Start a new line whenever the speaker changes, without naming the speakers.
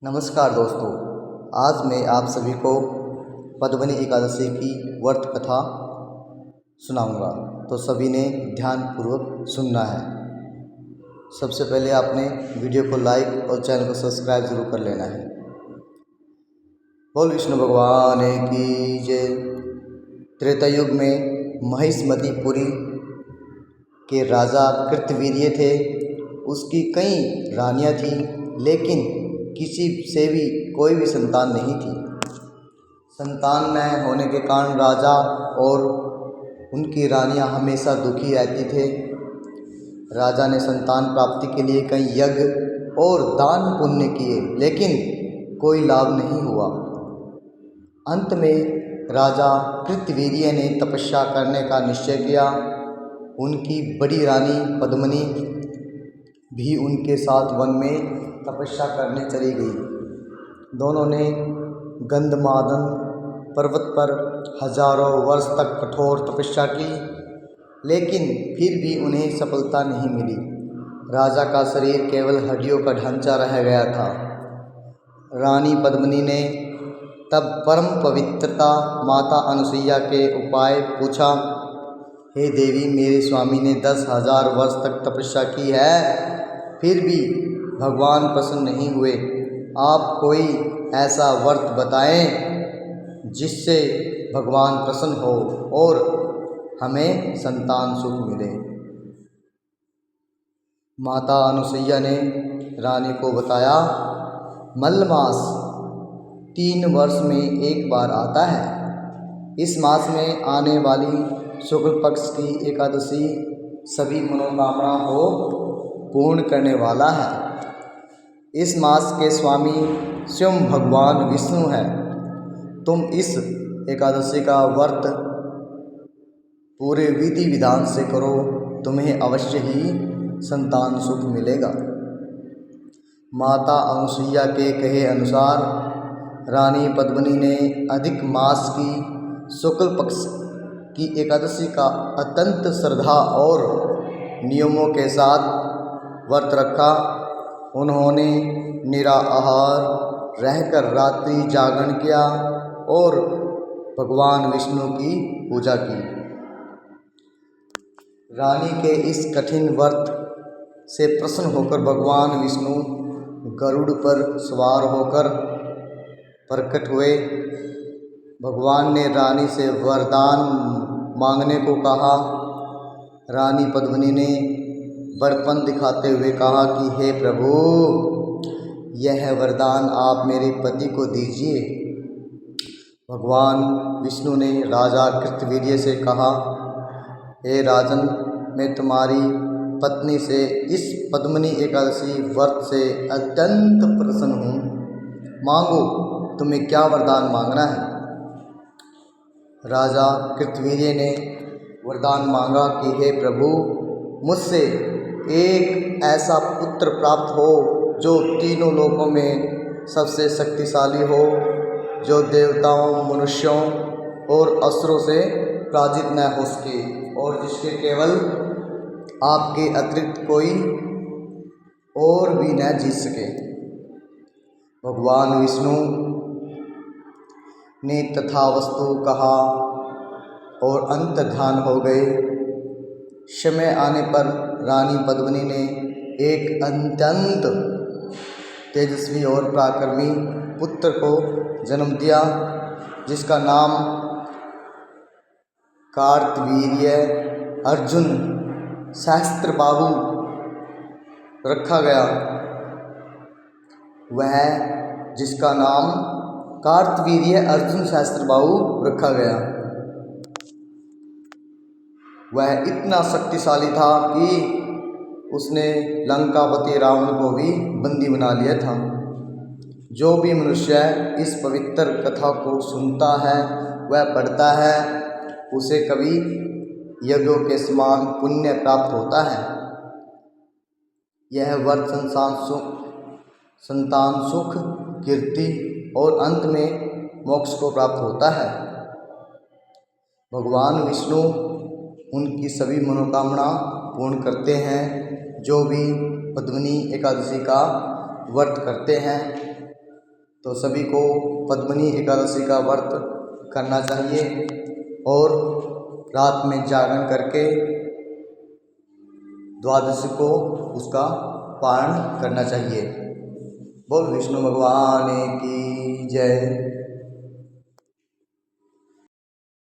नमस्कार दोस्तों, आज मैं आप सभी को पद्मिनी एकादशी की व्रत कथा सुनाऊंगा, तो सभी ने ध्यानपूर्वक सुनना है। सबसे पहले आपने वीडियो को लाइक और चैनल को सब्सक्राइब जरूर कर लेना है। बोल विष्णु भगवान की जय। त्रेता युग में महिष्मतीपुरी के राजा कृतवीर्य थे। उसकी कई रानियां थीं, लेकिन किसी से भी कोई भी संतान नहीं थी। संतान न होने के कारण राजा और उनकी रानियां हमेशा दुखी रहती थे। राजा ने संतान प्राप्ति के लिए कई यज्ञ और दान पुण्य किए, लेकिन कोई लाभ नहीं हुआ। अंत में राजा कृतवीर्य ने तपस्या करने का निश्चय किया। उनकी बड़ी रानी पद्मिनी भी उनके साथ वन में तपस्या करने चली गई। दोनों ने गंधमादन पर्वत पर हजारों वर्ष तक कठोर तपस्या की, लेकिन फिर भी उन्हें सफलता नहीं मिली। राजा का शरीर केवल हड्डियों का ढांचा रह गया था। रानी पद्मिनी ने तब परम पवित्रता माता अनुसुईया के उपाय पूछा। हे देवी, मेरे स्वामी ने 10,000 वर्ष तक तपस्या की है, फिर भी भगवान प्रसन्न नहीं हुए। आप कोई ऐसा व्रत बताएं जिससे भगवान प्रसन्न हो और हमें संतान सुख मिले। माता अनुसुईया ने रानी को बताया, मलमास 3 वर्ष में एक बार आता है। इस मास में आने वाली शुक्ल पक्ष की एकादशी सभी मनोकामना को पूर्ण करने वाला है। इस मास के स्वामी स्वयं भगवान विष्णु हैं। तुम इस एकादशी का व्रत पूरे विधि विधान से करो, तुम्हें अवश्य ही संतान सुख मिलेगा। माता अनुसुईया के कहे अनुसार रानी पद्मिनी ने अधिक मास की शुक्ल पक्ष की एकादशी का अत्यंत श्रद्धा और नियमों के साथ व्रत रखा। उन्होंने निराहार रहकर रात्रि जागरण किया और भगवान विष्णु की पूजा की। रानी के इस कठिन व्रत से प्रसन्न होकर भगवान विष्णु गरुड़ पर सवार होकर प्रकट हुए। भगवान ने रानी से वरदान मांगने को कहा। रानी पद्मिनी ने बड़पन दिखाते हुए कहा कि हे प्रभु, यह वरदान आप मेरे पति को दीजिए। भगवान विष्णु ने राजा कृतवीर्य से कहा, हे राजन, मैं तुम्हारी पत्नी से इस पद्मिनी एकादशी व्रत से अत्यंत प्रसन्न हूँ। मांगो, तुम्हें क्या वरदान मांगना है। राजा कृतवीर्य ने वरदान मांगा कि हे प्रभु, मुझसे एक ऐसा पुत्र प्राप्त हो जो तीनों लोकों में सबसे शक्तिशाली हो, जो देवताओं, मनुष्यों और असुरों से पराजित न हो सके और जिसके केवल आपके अतिरिक्त कोई और भी न जीत सके। भगवान विष्णु ने तथास्तु कहा और अंत ध्यान हो गए। समय आने पर रानी पद्मिनी ने एक अत्यंत तेजस्वी और पराक्रमी पुत्र को जन्म दिया, जिसका नाम कार्तवीर्य अर्जुन सहस्त्रबाहु रखा गया। वह जिसका नाम कार्तवीर्य अर्जुन सहस्त्रबाहु रखा गया, वह इतना शक्तिशाली था कि उसने लंकापति रावण को भी बंदी बना लिया था। जो भी मनुष्य इस पवित्र कथा को सुनता है, वह पढ़ता है, उसे कभी यज्ञों के समान पुण्य प्राप्त होता है। यह व्रत संतान सुख, कीर्ति और अंत में मोक्ष को प्राप्त होता है। भगवान विष्णु उनकी सभी मनोकामना पूर्ण करते हैं जो भी पद्मिनी एकादशी का व्रत करते हैं। तो सभी को पद्मिनी एकादशी का व्रत करना चाहिए और रात में जागरण करके द्वादशी को उसका पारण करना चाहिए। बोल विष्णु भगवान की जय।